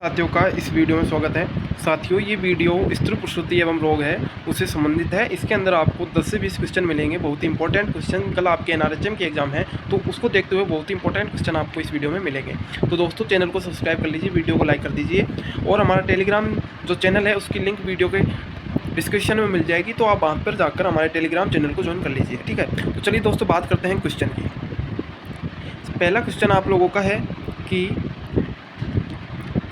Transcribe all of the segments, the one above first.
साथियों का इस वीडियो में स्वागत है। साथियों, ये वीडियो स्त्री प्रसूति एवं रोग है उससे संबंधित है। इसके अंदर आपको 10 से 20 क्वेश्चन मिलेंगे, बहुत ही इंपॉर्टेंट क्वेश्चन। कल आपके एनआरएचएम की एग्जाम है तो उसको देखते हुए बहुत ही इंपॉर्टेंट क्वेश्चन आपको इस वीडियो में मिलेंगे। तो दोस्तों, चैनल को सब्सक्राइब कर लीजिए, वीडियो को लाइक कर दीजिए और हमारा टेलीग्राम जो चैनल है उसकी लिंक वीडियो के डिस्क्रिप्शन में मिल जाएगी, तो आप वहाँ पर जाकर हमारे टेलीग्राम चैनल को ज्वाइन कर लीजिए। ठीक है, तो चलिए दोस्तों बात करते हैं क्वेश्चन की। पहला क्वेश्चन आप लोगों का है कि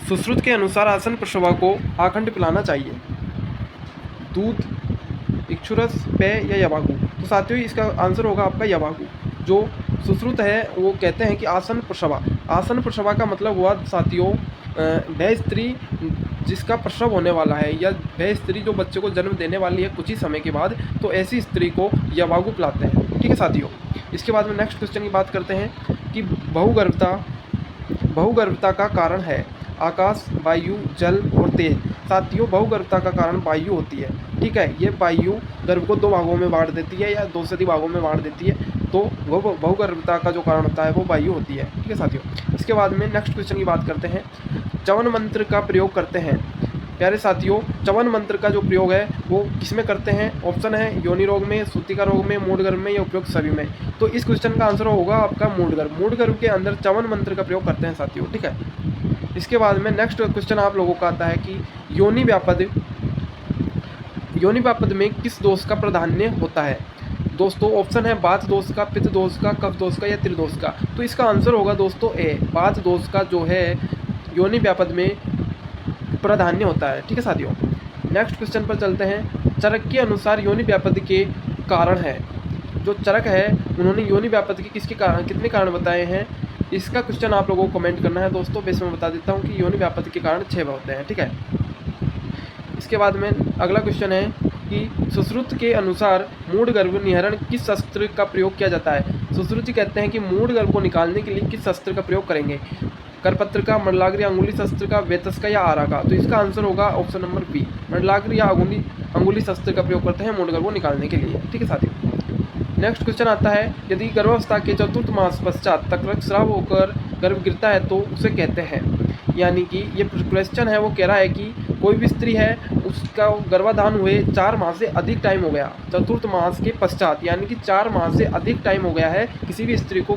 सुश्रुत के अनुसार आसन प्रसवा को आखंड पिलाना चाहिए, दूध, इक्षुरस, पेय या यवागु। तो साथियों, इसका आंसर होगा आपका यवागु। जो सुश्रुत है वो कहते हैं कि आसन प्रसवा, आसन प्रसवा का मतलब हुआ साथियों वह स्त्री जिसका प्रसव होने वाला है या वह स्त्री जो बच्चे को जन्म देने वाली है कुछ ही समय के बाद, तो ऐसी स्त्री को यवागु पिलाते हैं। ठीक है साथियों, इसके बाद में नेक्स्ट क्वेश्चन की बात करते हैं कि बहुगर्भता का कारण है आकाश, वायु, जल और तेज। साथियों, बहुगर्भता का कारण वायु होती है। ठीक है, ये वायु गर्भ को 2 भागों में बांट देती है या 2 से अधिक भागों में बांट देती है, तो वो बहुगर्भता का जो कारण होता है वो वायु होती है। ठीक है साथियों, इसके बाद में नेक्स्ट क्वेश्चन की बात करते हैं। च्यवन मंत्र का प्रयोग करते हैं। प्यारे साथियों, च्यवन मंत्र का जो प्रयोग है वो किसमें करते हैं? ऑप्शन है योनि रोग में, सूतिका रोग में, मूढ़ में या उपयुक्त सभी में। तो इस क्वेश्चन का आंसर होगा आपका मूढ़ गर्भ के अंदर च्यवन मंत्र का प्रयोग करते हैं साथियों। ठीक है, इसके बाद में नेक्स्ट क्वेश्चन आप लोगों का आता है कि योनि व्यापद में किस दोष का प्राधान्य होता है? दोस्तों, ऑप्शन है वात दोष का, पित्त दोष का, कफ दोष का या त्रिदोष का। तो इसका आंसर होगा दोस्तों ए, वात दोष का जो है योनि व्यापद में प्राधान्य होता है। ठीक है साथियों, नेक्स्ट क्वेश्चन पर चलते हैं। चरक के अनुसार योनि व्यापद के कारण है। जो चरक है उन्होंने योनि व्यापद के कितने कारण बताए हैं? इसका क्वेश्चन आप लोगों को कमेंट करना है दोस्तों। वैसे मैं बता देता हूँ कि योनि व्यापद के कारण 6 होते हैं। ठीक है, इसके बाद में अगला क्वेश्चन है कि सुश्रुत के अनुसार मूढ़ गर्भ निहरण किस शस्त्र का प्रयोग किया जाता है? सुश्रुत जी कहते हैं कि मूढ़ गर्भ को निकालने के लिए किस शस्त्र का प्रयोग करेंगे? करपत्र का, मंडलाग्र या अंगुली शस्त्र का, वेतस का या आरा का। तो इसका आंसर होगा ऑप्शन नंबर बी, मंडलाग्र या अंगुली शस्त्र का प्रयोग करते हैं मूढ़ गर्भ को निकालने के लिए। ठीक है साथियों, नेक्स्ट क्वेश्चन आता है यदि गर्भावस्था के 4th मास पश्चात तक रक्तस्राव होकर गर्भ गिरता है तो उसे कहते हैं। यानी कि ये क्वेश्चन है वो कह रहा है कि कोई भी स्त्री है उसका गर्भाधान हुए 4 माह से अधिक टाइम हो गया, 4th मास के पश्चात, यानी कि 4 माह से अधिक टाइम हो गया है किसी भी स्त्री को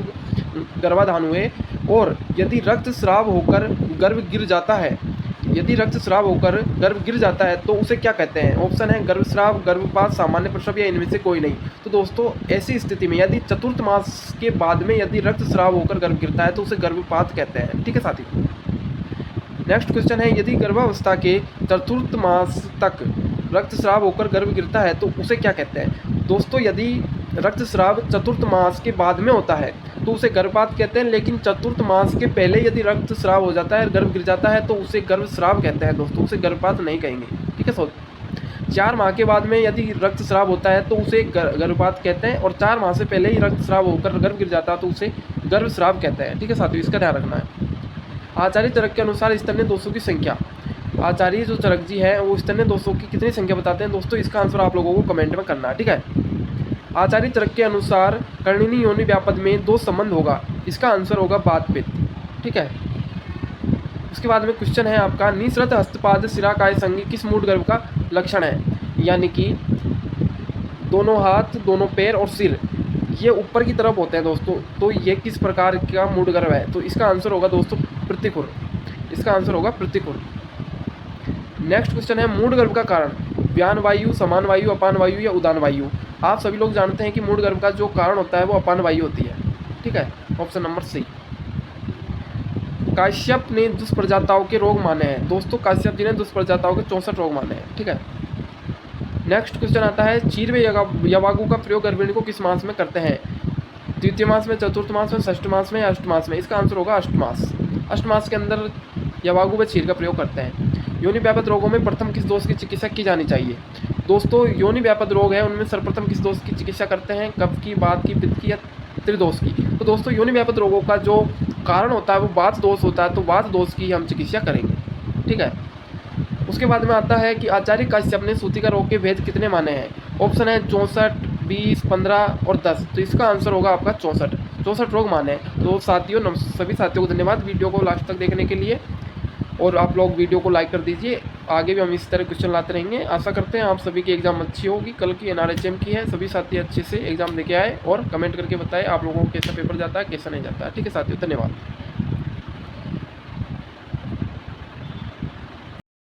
गर्भाधान हुए, और यदि रक्तस्राव होकर गर्भ गिर जाता है, तो उसे क्या कहते हैं? ऑप्शन है गर्भस्राव, गर्भपात, सामान्य प्रसव या इनमें से कोई नहीं। तो दोस्तों, ऐसी स्थिति में यदि 4th मास के बाद में यदि रक्तस्राव होकर गर्भ गिरता है तो उसे गर्भपात कहते हैं। ठीक है साथियों, नेक्स्ट क्वेश्चन है यदि गर्भावस्था के 4th मास तक रक्तस्राव होकर गर्भ गिरता है तो उसे क्या कहते हैं? दोस्तों, यदि रक्तस्राव 4th मास के बाद में होता है तो उसे गर्भपात कहते हैं, लेकिन 4th मास के पहले यदि रक्तस्राव हो जाता है, गर्भ गिर जाता है तो उसे गर्भस्राव कहते हैं दोस्तों, उसे गर्भपात नहीं कहेंगे। ठीक है, 4 माह के बाद में यदि रक्तस्राव होता है तो उसे गर्भपात कहते हैं, और 4 माह से पहले ही रक्तस्राव होकर गर्भ गिर जाता है तो उसे गर्भस्राव कहते हैं। ठीक है साथियों, इसका ध्यान रखना है। आचार्य चरक के अनुसार स्तन्य दोषों की संख्या। आचार्य जो चरक जी है वो स्तन्य दोषों की कितनी संख्या बताते हैं दोस्तों? इसका आंसर आप लोगों को कमेंट में करना है। ठीक है, आचार्य चरक के अनुसार कर्णिनी योनि व्यापद में 2 संबंध होगा। इसका आंसर होगा वात पित्त। ठीक है, उसके बाद में क्वेश्चन है आपका निसृत हस्तपाद शिराकाय संगी किस मूढ़ गर्भ का लक्षण है? यानी कि दोनों हाथ, दोनों पैर और सिर ये ऊपर की तरफ होते हैं दोस्तों, तो ये किस प्रकार का मूढ़ गर्भ है? तो इसका आंसर होगा दोस्तों प्रतिकुर। इसका आंसर होगा प्रतिकुर। नेक्स्ट क्वेश्चन है मूढ़ गर्भ का कारण व्यान वायु, समान वायु, अपान वायु या उदान वायु। आप सभी लोग जानते हैं कि मूढ़ गर्भ का जो कारण होता है वो अपान वायु होती है। ठीक है, ऑप्शन नंबर सी। काश्यप ने दुष्प्रजाताओं के रोग माने हैं। दोस्तों, काश्यप जी ने दुष्प्रजाताओं के 64 रोग माने हैं। ठीक है, नेक्स्ट क्वेश्चन आता है चीरवे यवागु का प्रयोग गर्भिणी को किस मास में करते हैं? 3य मास में, 4th मास में, 6ठ मास में या 8ठ मास में? इसका आंसर होगा 8ठ मास। 8ठ मास के अंदर यवागु व चीर का प्रयोग करते हैं। योनि व्यापद रोगों में प्रथम किस दोष की चिकित्सा की जानी चाहिए? दोस्तों, योनि व्यापद रोग है उनमें सर्वप्रथम किस दोष की चिकित्सा करते हैं? कफ की, वात की, पित्त की या त्रिदोष की? तो दोस्तों, योनि व्यापद रोगों का जो कारण होता है वो वात दोष होता है, तो वात दोष की हम चिकित्सा करेंगे। ठीक है, उसके बाद में आता है कि आचार्य काश्यप ने सूतिका रोग के भेद कितने माने हैं? ऑप्शन है 64, 20, 15 और 10। तो इसका आंसर होगा आपका 64 रोग माने हैं। तो साथियों, सभी साथियों को धन्यवाद वीडियो को लास्ट तक देखने के लिए। और आप लोग वीडियो को लाइक कर दीजिए। आगे भी हम इस तरह क्वेश्चन लाते रहेंगे। आशा करते हैं आप सभी की एग्ज़ाम अच्छी होगी। कल की NRHM की है, सभी साथी अच्छे से एग्ज़ाम देके आए और कमेंट करके बताएं आप लोगों को कैसा पेपर जाता है कैसा नहीं जाता है। ठीक है साथियों, धन्यवाद।